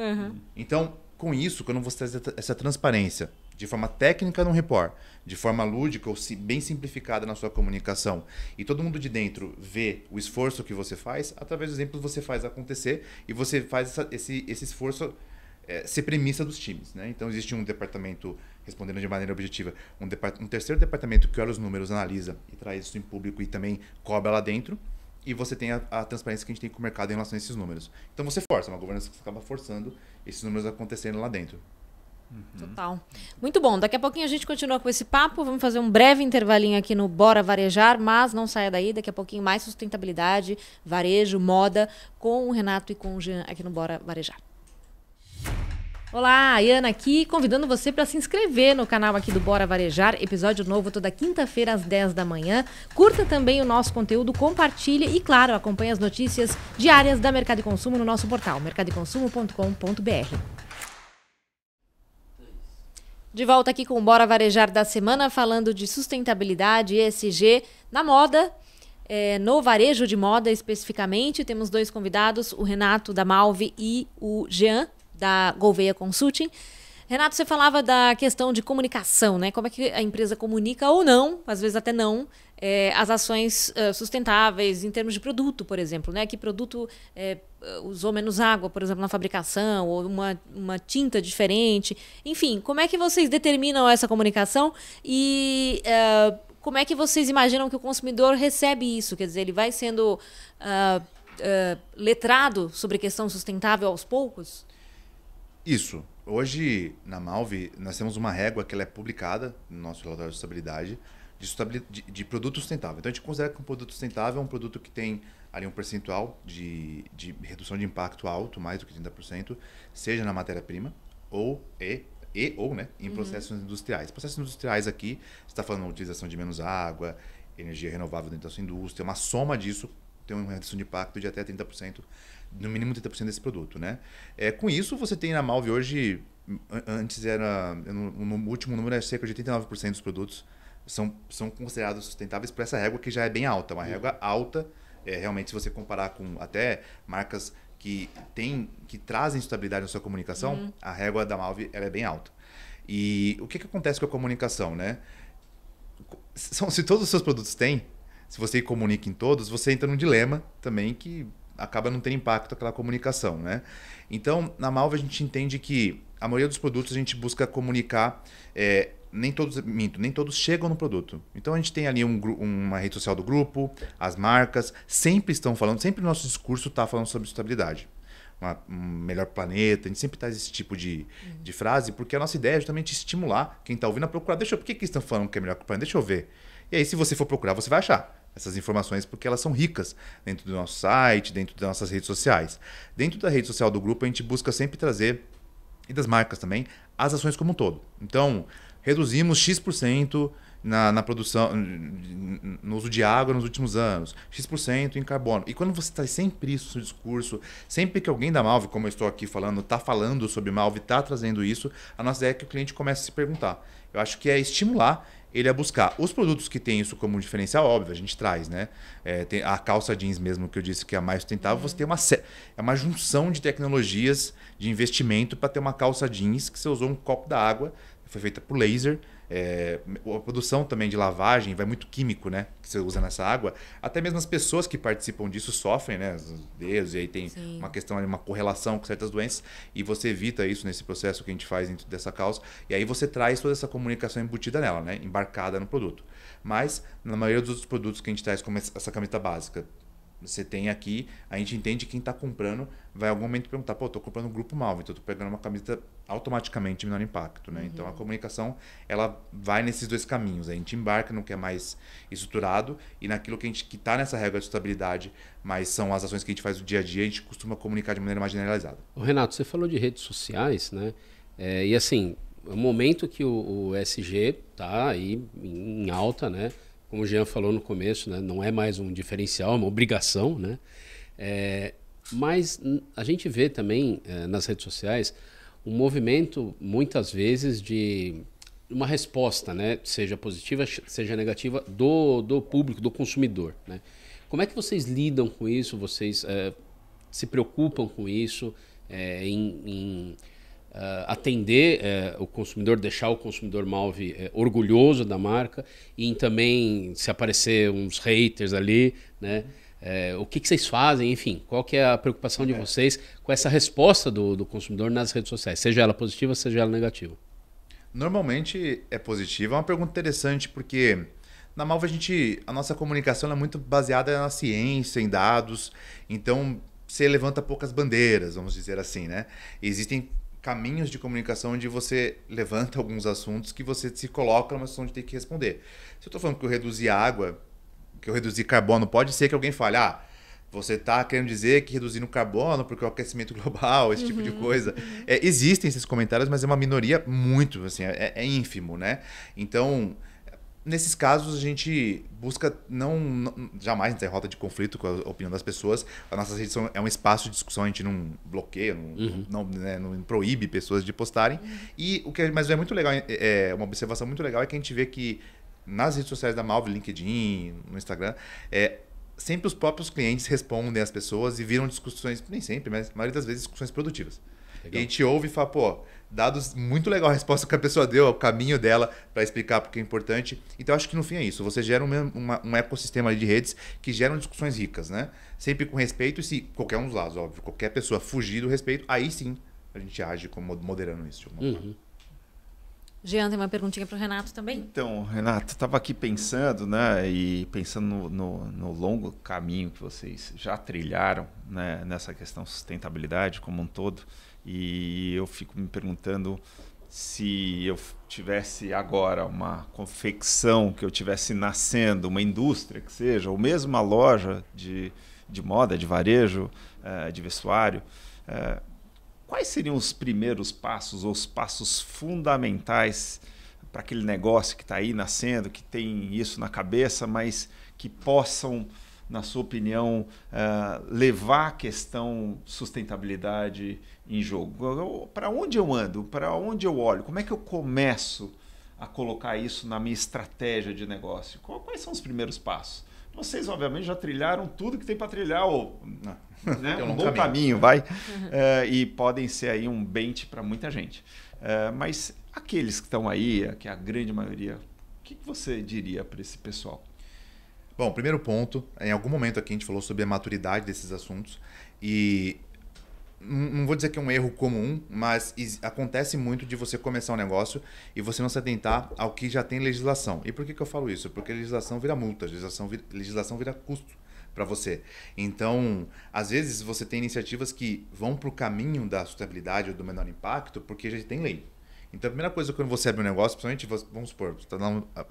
Então, com isso, quando você traz essa transparência de forma técnica no report, de forma lúdica ou bem simplificada na sua comunicação, e todo mundo de dentro vê o esforço que você faz, através dos exemplos você faz acontecer e você faz esse esforço ser premissa dos times, né? Então, existe um departamento, respondendo de maneira objetiva, um terceiro departamento que olha os números, analisa e traz isso em público e também cobra lá dentro. E você tem a transparência que a gente tem com o mercado em relação a esses números. Então você força, uma governança que acaba forçando esses números acontecendo lá dentro.
Total. Muito bom. Daqui a pouquinho a gente continua com esse papo. Vamos fazer um breve intervalinho aqui no Bora Varejar, mas não saia daí. Daqui a pouquinho mais sustentabilidade, varejo, moda, com o Renato e com o Jean aqui no Bora Varejar. Olá, a Ana aqui, convidando você para se inscrever no canal aqui do Bora Varejar, episódio novo toda quinta-feira às 10 da manhã. Curta também o nosso conteúdo, compartilhe e, claro, acompanhe as notícias diárias da Mercado e Consumo no nosso portal, mercadoeconsumo.com.br. De volta aqui com o Bora Varejar da semana, falando de sustentabilidade e ESG na moda. No varejo de moda especificamente, temos dois convidados, o Renato da Malve e o Jean da Gouveia Consulting. Renato, você falava da questão de comunicação, né? Como é que a empresa comunica ou não, às vezes até não, as ações sustentáveis em termos de produto, por exemplo, né? Que produto usou menos água, por exemplo, na fabricação, ou uma tinta diferente. Enfim, como é que vocês determinam essa comunicação e como é que vocês imaginam que o consumidor recebe isso? Quer dizer, ele vai sendo letrado sobre a questão sustentável aos poucos?
Isso. Hoje, na Malve, nós temos uma régua que ela é publicada no nosso relatório de sustentabilidade de produto sustentável. Então, a gente considera que um produto sustentável é um produto que tem ali um percentual de redução de impacto alto, mais do que 30%, seja na matéria-prima ou né, em processos industriais. Processos industriais aqui, você está falando de utilização de menos água, energia renovável dentro da sua indústria, uma soma disso tem uma redução de impacto de até 30%, no mínimo 30% desse produto, né? Com isso, você tem na Malve hoje, antes era, no último número, cerca de 89% dos produtos são considerados sustentáveis por essa régua que já é bem alta. Uma régua alta, realmente, se você comparar com até marcas que trazem sustentabilidade na sua comunicação, a régua da Malve ela é bem alta. E o que acontece com a comunicação, né? Se todos os seus produtos têm, se você comunica em todos, você entra num dilema também que acaba não tendo impacto aquela comunicação, né? Então, na Malve a gente entende que a maioria dos produtos a gente busca comunicar, nem todos chegam no produto. Então a gente tem ali uma rede social do grupo, as marcas sempre estão falando, sempre o nosso discurso está falando sobre sustentabilidade. Um melhor planeta, a gente sempre traz esse tipo de frase, porque a nossa ideia é justamente estimular quem está ouvindo a procurar. Por que eles estão falando que é melhor que o planeta? Deixa eu ver. E aí, se você for procurar, você vai achar essas informações, porque elas são ricas dentro do nosso site, dentro das nossas redes sociais. Dentro da rede social do grupo, a gente busca sempre trazer, e das marcas também, as ações como um todo. Então, reduzimos X% na produção, no uso de água nos últimos anos, X% em carbono. E quando você traz sempre isso no discurso, sempre que alguém da Malve, como eu estou aqui falando, está falando sobre Malve, está trazendo isso, a nossa ideia é que o cliente comece a se perguntar. Eu acho que é estimular ele a buscar os produtos que tem isso como diferencial, óbvio, a gente traz, né? Tem a calça jeans mesmo, que eu disse que é a mais sustentável, você tem uma junção de tecnologias de investimento para ter uma calça jeans que você usou um copo da água, foi feita por laser. A produção também de lavagem vai muito químico, né? Que você usa nessa água. Até mesmo as pessoas que participam disso sofrem, né? Os dedos, e aí tem uma questão, uma correlação com certas doenças. E você evita isso nesse processo que a gente faz dentro dessa calça. E aí você traz toda essa comunicação embutida nela, né? Embarcada no produto. Mas, na maioria dos outros produtos que a gente traz, como essa camiseta básica, você tem aqui, a gente entende que quem está comprando vai em algum momento perguntar, pô, estou comprando um grupo Malve, então estou pegando uma camiseta automaticamente de menor impacto, né? Então a comunicação, ela vai nesses dois caminhos. A gente embarca no que é mais estruturado e naquilo que está nessa regra de sustentabilidade, mas são as ações que a gente faz no dia a dia, a gente costuma comunicar de maneira mais generalizada.
Ô, Renato, você falou de redes sociais, né? E assim, é um momento que o ESG está aí em alta, né? Como o Jean falou no começo, né? Não é mais um diferencial, é uma obrigação, né? Mas a gente vê também nas redes sociais um movimento, muitas vezes, de uma resposta, né? Seja positiva, seja negativa, do público, do consumidor, né? Como é que vocês lidam com isso? Vocês se preocupam com isso em atender o consumidor, deixar o consumidor Malve orgulhoso da marca e em também se aparecer uns haters ali, né? O que vocês fazem, enfim, qual que é a preocupação de vocês com essa resposta do consumidor nas redes sociais, seja ela positiva, seja ela negativa?
Normalmente é positiva. É uma pergunta interessante porque na Malve a nossa comunicação é muito baseada na ciência, em dados, então você levanta poucas bandeiras, vamos dizer assim, né? Existem caminhos de comunicação onde você levanta alguns assuntos que você se coloca numa situação de ter que responder. Se eu estou falando que eu reduzi água, que eu reduzi carbono, pode ser que alguém fale, você está querendo dizer que reduzindo carbono porque o aquecimento global, esse tipo de coisa. Existem esses comentários, mas é uma minoria muito, assim, é ínfimo, né? Então, nesses casos, a gente busca jamais entrar em rota de conflito com a opinião das pessoas. A nossa rede é um espaço de discussão, a gente não bloqueia, não proíbe pessoas de postarem. Mas é muito legal, uma observação muito legal é que a gente vê que nas redes sociais da Malve, LinkedIn, no Instagram, sempre os próprios clientes respondem às pessoas e viram discussões, nem sempre, mas a maioria das vezes discussões produtivas. Legal. E a gente ouve e fala, pô, dados muito legal a resposta que a pessoa deu, o caminho dela para explicar porque é importante. Então acho que no fim é isso, você gera um ecossistema de redes que geram discussões ricas, né? Sempre com respeito e se qualquer um dos lados, óbvio, qualquer pessoa fugir do respeito, aí sim a gente age como moderando isso de alguma forma.
Jean, tem uma perguntinha para o Renato também?
Então, Renato, estava aqui pensando, né, e pensando no longo caminho que vocês já trilharam, né, nessa questão de sustentabilidade como um todo, e eu fico me perguntando se eu tivesse agora uma confecção, que eu tivesse nascendo, uma indústria que seja, ou mesmo uma loja de moda, de varejo, de vestuário, quais seriam os primeiros passos ou os passos fundamentais para aquele negócio que está aí nascendo, que tem isso na cabeça, mas que possam, na sua opinião, levar a questão sustentabilidade em jogo? Para onde eu ando? Para onde eu olho? Como é que eu começo a colocar isso na minha estratégia de negócio? Quais são os primeiros passos? Vocês, obviamente, já trilharam tudo que tem para trilhar, né? Um bom caminho, vai. E podem ser aí um bench para muita gente. Mas aqueles que estão aí, que é a grande maioria, o que você diria para esse pessoal?
Bom, primeiro ponto, em algum momento aqui a gente falou sobre a maturidade desses assuntos e não vou dizer que é um erro comum, mas acontece muito de você começar um negócio e você não se atentar ao que já tem legislação. E por que eu falo isso? Porque legislação vira multa, legislação vira custo para você. Então, às vezes você tem iniciativas que vão para o caminho da sustentabilidade ou do menor impacto porque já tem lei. Então, a primeira coisa quando você abre um negócio, principalmente, vamos supor, você está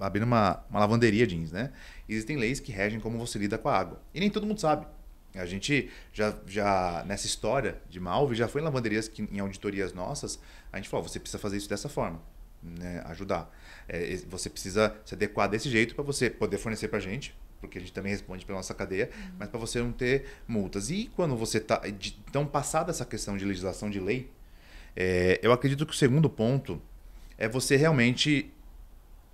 abrindo uma lavanderia jeans, né? Existem leis que regem como você lida com a água. E nem todo mundo sabe. A gente já nessa história de Malve, já foi em lavanderias que em auditorias nossas, a gente falou, você precisa fazer isso dessa forma. né, ajudar. Você precisa se adequar desse jeito para você poder fornecer para a gente, porque a gente também responde pela nossa cadeia, mas para você não ter multas. E quando você está... Então, passada essa questão de legislação de lei, eu acredito que o segundo ponto é você realmente...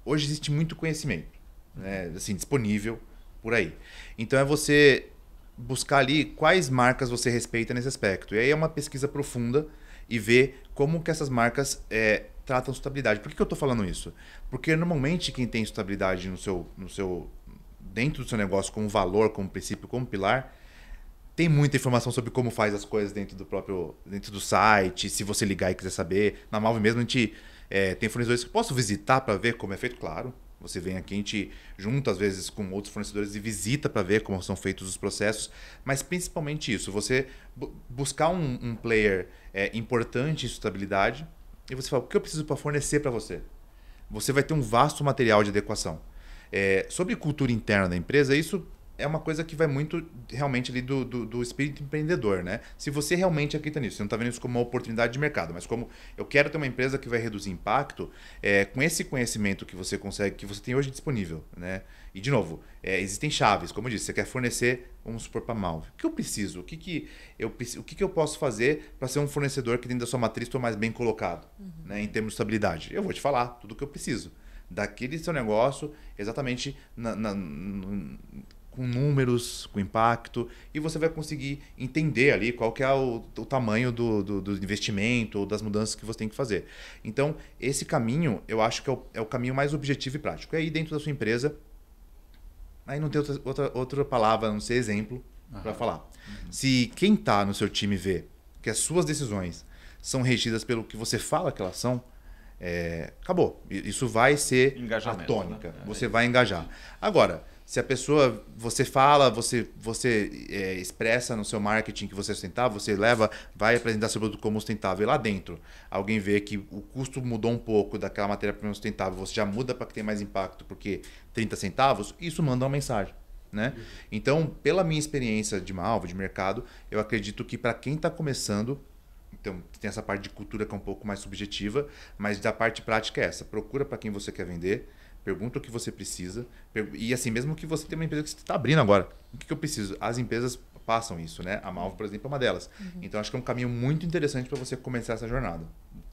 Hoje existe muito conhecimento, né, assim, disponível por aí. Então, é você buscar ali quais marcas você respeita nesse aspecto. E aí é uma pesquisa profunda e ver como que essas marcas tratam sustentabilidade. Por que eu estou falando isso? Porque normalmente quem tem sustentabilidade dentro do seu negócio como valor, como princípio, como pilar, tem muita informação sobre como faz as coisas dentro do site, se você ligar e quiser saber. Na Malve mesmo a gente tem fornecedores que posso visitar para ver como é feito, claro. Você vem aqui, a gente junta às vezes com outros fornecedores e visita para ver como são feitos os processos, mas principalmente isso, você buscar um player importante em sustentabilidade e você fala, o que eu preciso para fornecer para você? Você vai ter um vasto material de adequação. Sobre cultura interna da empresa, isso é uma coisa que vai muito realmente ali do espírito empreendedor, né? Se você realmente acredita nisso, você não está vendo isso como uma oportunidade de mercado, mas como eu quero ter uma empresa que vai reduzir impacto, com esse conhecimento que você consegue, que você tem hoje disponível, né? E de novo, existem chaves, como eu disse, você quer fornecer, vamos supor, para a Malve. O que eu preciso? O que eu posso fazer para ser um fornecedor que dentro da sua matriz estou mais bem colocado, né? Em termos de estabilidade? Eu vou te falar tudo o que eu preciso. Daquele seu negócio, exatamente com números, com impacto, e você vai conseguir entender ali qual que é o tamanho do investimento ou das mudanças que você tem que fazer. Então, esse caminho, eu acho que é o caminho mais objetivo e prático. É aí dentro da sua empresa, aí não tem outra palavra, a não ser exemplo, para falar. Se quem está no seu time vê que as suas decisões são regidas pelo que você fala que elas são, acabou. Isso vai ser a tônica. Né? Você vai engajar. Agora, se a pessoa, você fala, você expressa no seu marketing que você é sustentável, você vai apresentar seu produto como sustentável, e lá dentro alguém vê que o custo mudou um pouco daquela matéria-prima sustentável, você já muda para que tenha mais impacto porque 30 centavos, isso manda uma mensagem. Né? Então, pela minha experiência de Malve, de mercado, eu acredito que para quem está começando, então tem essa parte de cultura que é um pouco mais subjetiva, mas da parte prática é essa. Procura para quem você quer vender, pergunta o que você precisa, e assim, mesmo que você tenha uma empresa que você está abrindo agora, o que eu preciso? As empresas passam isso, né? A Malve, por exemplo, é uma delas. Então, acho que é um caminho muito interessante para você começar essa jornada.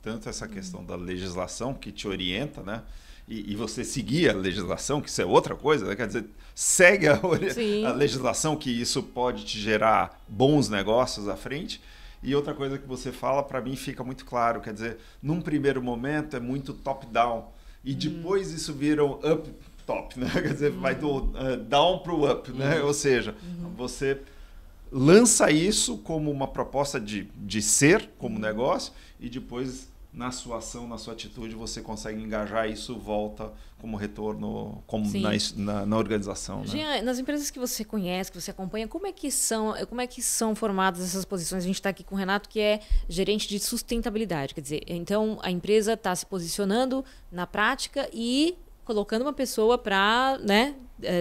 Tanto essa questão da legislação que te orienta, né? E você seguir a legislação, que isso é outra coisa, né? Quer dizer, segue a legislação, que isso pode te gerar bons negócios à frente. E outra coisa que você fala, para mim, fica muito claro. Quer dizer, num primeiro momento é muito top-down. E depois isso vira um up-top, né? Quer dizer, vai do down para o up, né? Ou seja, você lança isso como uma proposta de ser, como negócio, e depois, na sua ação, na sua atitude, você consegue engajar, isso volta como retorno como na organização. Né?
Jean, nas empresas que você conhece, que você acompanha, como é que são formadas essas posições? A gente está aqui com o Renato, que é gerente de sustentabilidade. Quer dizer, então a empresa está se posicionando na prática e colocando uma pessoa para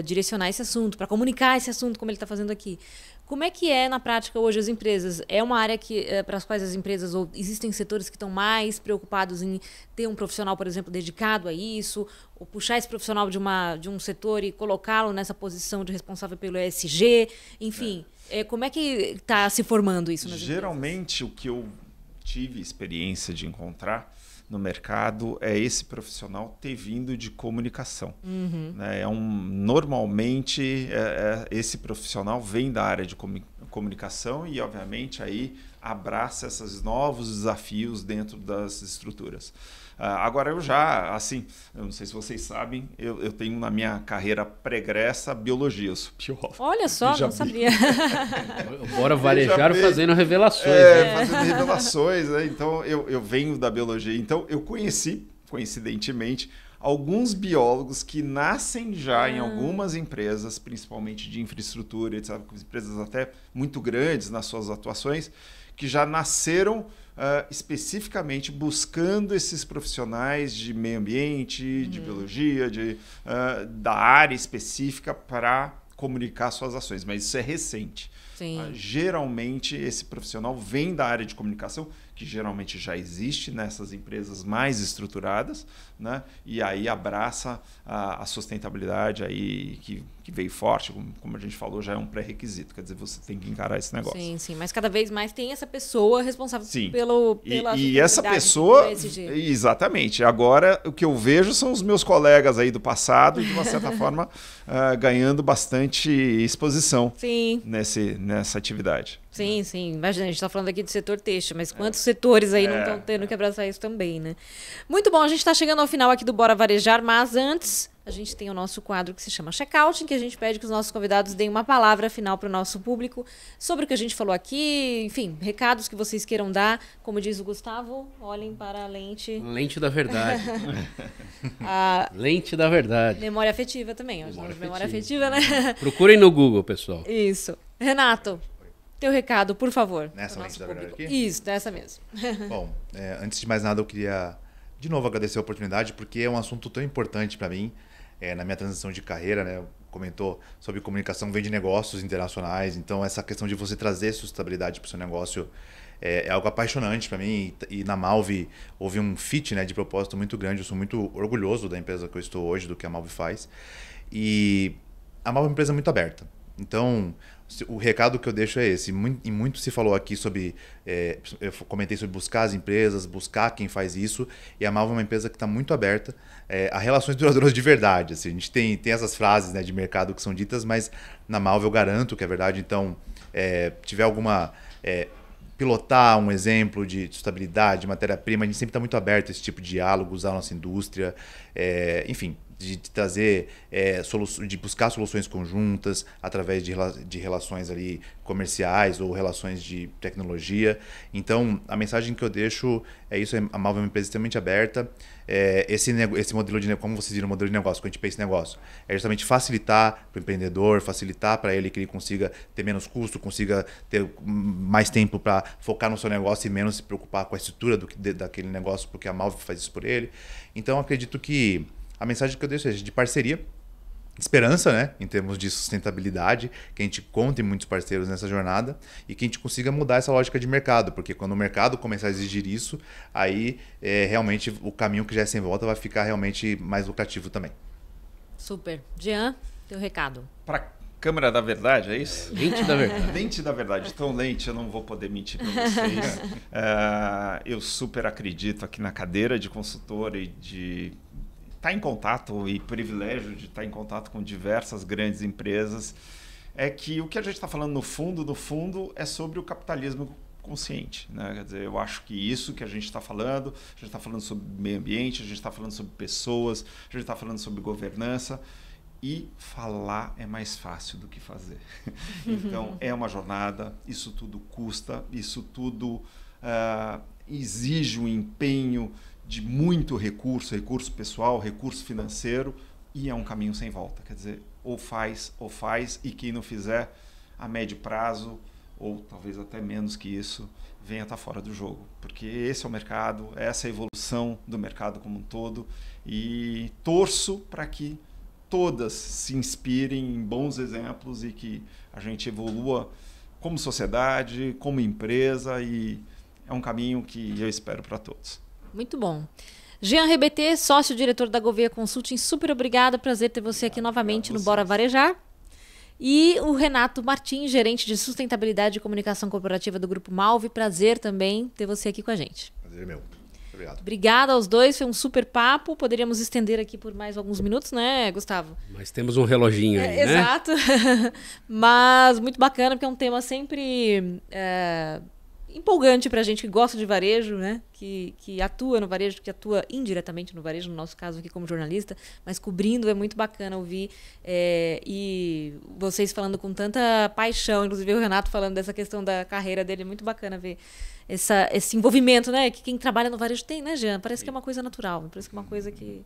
direcionar esse assunto, para comunicar esse assunto, como ele está fazendo aqui. Como é que é na prática hoje as empresas? É uma área para as quais as empresas, ou existem setores que estão mais preocupados em ter um profissional, por exemplo, dedicado a isso, ou puxar esse profissional de um setor e colocá-lo nessa posição de responsável pelo ESG, enfim. Como é que está se formando isso nas
Geralmente,
empresas?
O que eu tive experiência de encontrar no mercado é esse profissional ter vindo de comunicação. Né? Normalmente, esse profissional vem da área de comunicação e, obviamente, aí abraça esses novos desafios dentro das estruturas. Agora, eu não sei se vocês sabem, eu tenho na minha carreira pregressa biologia, eu sou biólogo.
Olha só, não sabia.
Bora varejar fazendo revelações.
Fazendo revelações, né? Então eu venho da biologia. Então eu conheci, coincidentemente, alguns biólogos que nascem já em algumas empresas, principalmente de infraestrutura, etc., empresas até muito grandes nas suas atuações, que já nasceram especificamente buscando esses profissionais de meio ambiente, de biologia, da área específica para comunicar suas ações. Mas isso é recente.
Sim.
Geralmente, esse profissional vem da área de comunicação, que geralmente já existe nessas empresas mais estruturadas, né? E aí abraça a sustentabilidade aí que veio forte, como a gente falou, já é um pré-requisito, quer dizer, você tem que encarar esse negócio.
Sim, mas cada vez mais tem essa pessoa responsável pela
e essa pessoa, exatamente, agora o que eu vejo são os meus colegas aí do passado, de uma certa forma, ganhando bastante exposição nessa atividade.
Sim, imagina, a gente está falando aqui do setor têxtil, mas quantos setores aí não estão tendo que abraçar isso também, né? Muito bom, a gente está chegando ao final aqui do Bora Varejar, mas antes a gente tem o nosso quadro que se chama Checkout, em que a gente pede que os nossos convidados deem uma palavra final para o nosso público sobre o que a gente falou aqui, enfim, recados que vocês queiram dar. Como diz o Gustavo, olhem para a lente...
Lente da verdade. Lente da verdade.
Memória afetiva também, memória afetiva, né?
Procurem no Google, pessoal.
Isso. Renato, teu recado, por favor.
Nessa lente da verdade aqui?
Isso, nessa mesmo.
Bom, antes de mais nada, eu queria de novo agradecer a oportunidade, porque é um assunto tão importante para mim, na minha transição de carreira, né? Comentou sobre comunicação, vem de negócios internacionais, então essa questão de você trazer sustentabilidade para o seu negócio é algo apaixonante para mim, e na Malve houve um fit, né, de propósito muito grande. Eu sou muito orgulhoso da empresa que eu estou hoje, do que a Malve faz, e a Malve é uma empresa muito aberta. Então, o recado que eu deixo é esse. E muito se falou aqui sobre... eu comentei sobre buscar as empresas, buscar quem faz isso. E a Malve é uma empresa que está muito aberta a relações duradouras de verdade. Assim, a gente tem essas frases, né, de mercado que são ditas, mas na Malve eu garanto que é verdade. Então, tiver alguma... pilotar um exemplo de sustentabilidade, matéria-prima, a gente sempre está muito aberto a esse tipo de diálogo, usar a nossa indústria, enfim... de trazer de buscar soluções conjuntas através de relações ali comerciais ou relações de tecnologia. Então, a mensagem que eu deixo é isso: a Malve é uma empresa extremamente aberta. Esse modelo de, como vocês viram, o modelo de negócio, quando a gente pensa em negócio, é justamente facilitar para o empreendedor, facilitar para ele que ele consiga ter menos custo, consiga ter mais tempo para focar no seu negócio e menos se preocupar com a estrutura daquele negócio, porque a Malve faz isso por ele. Então, acredito que a mensagem que eu deixo é de parceria, esperança, né, em termos de sustentabilidade, que a gente conte muitos parceiros nessa jornada e que a gente consiga mudar essa lógica de mercado, porque quando o mercado começar a exigir isso, aí realmente o caminho que já é sem volta vai ficar realmente mais lucrativo também.
Super. Jean, teu recado.
Para câmera da verdade, é isso?
Lente da verdade.
Lente da verdade. Então, lente, eu não vou poder mentir para vocês. Eu super acredito aqui na cadeira de consultor e de estar em contato, e privilégio de estar em contato com diversas grandes empresas, é que o que a gente está falando no fundo, é sobre o capitalismo consciente, né? Quer dizer, eu acho que isso que a gente está falando sobre meio ambiente, a gente está falando sobre pessoas, a gente está falando sobre governança, e falar é mais fácil do que fazer. Então, é uma jornada, isso tudo custa, isso tudo exige um empenho de muito recurso pessoal, recurso financeiro, e é um caminho sem volta. Quer dizer, ou faz, e quem não fizer, a médio prazo, ou talvez até menos que isso, venha estar fora do jogo. Porque esse é o mercado, essa é a evolução do mercado como um todo, e torço para que todas se inspirem em bons exemplos e que a gente evolua como sociedade, como empresa, e é um caminho que eu espero para todos.
Muito bom. Jean Rebeté, sócio-diretor da Gouveia Consulting, super obrigada, prazer ter você aqui novamente no Bora Varejar. E o Renato Martins, gerente de sustentabilidade e comunicação corporativa do Grupo Malve, prazer também ter você aqui com a gente.
Prazer meu. Obrigado.
Obrigada aos dois, foi um super papo. Poderíamos estender aqui por mais alguns minutos, né, Gustavo?
Mas temos um reloginho aí, né?
Exato. Mas muito bacana, porque é um tema sempre empolgante pra gente que gosta de varejo, né? Que atua no varejo, que atua indiretamente no varejo, no nosso caso aqui como jornalista, mas cobrindo é muito bacana ouvir. E vocês falando com tanta paixão, inclusive o Renato falando dessa questão da carreira dele, é muito bacana ver esse envolvimento, né? Que quem trabalha no varejo tem, né, Jean? Parece que é uma coisa natural, parece que é uma coisa que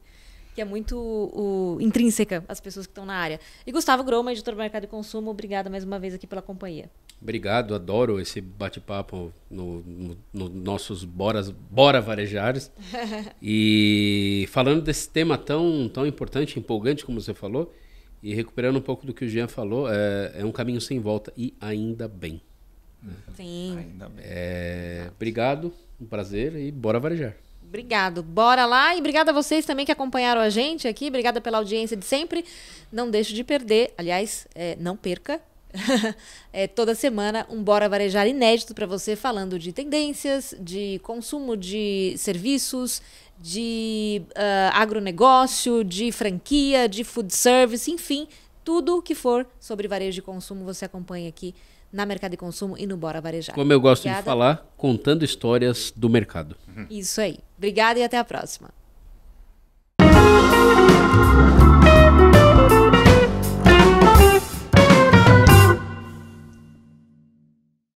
é muito intrínseca às pessoas que estão na área. E Gustavo Groma, editor do Mercado e Consumo, obrigada mais uma vez aqui pela companhia.
Obrigado, adoro esse bate-papo no nossos Bora Varejares. E falando desse tema tão importante, empolgante, como você falou, e recuperando um pouco do que o Jean falou, é um caminho sem volta, e ainda bem.
Sim.
Obrigado. Um prazer e bora varejar.
Obrigado. Bora lá. E obrigada a vocês também que acompanharam a gente aqui. Obrigada pela audiência de sempre. Não deixe de perder. Aliás, não perca. Toda semana um Bora Varejar inédito para você, falando de tendências, de consumo de serviços, de agronegócio, de franquia, de food service, enfim, tudo que for sobre varejo de consumo você acompanha aqui na Mercado e Consumo e no Bora Varejar.
Como eu gosto de falar, contando histórias do mercado.
Isso aí. Obrigada e até a próxima.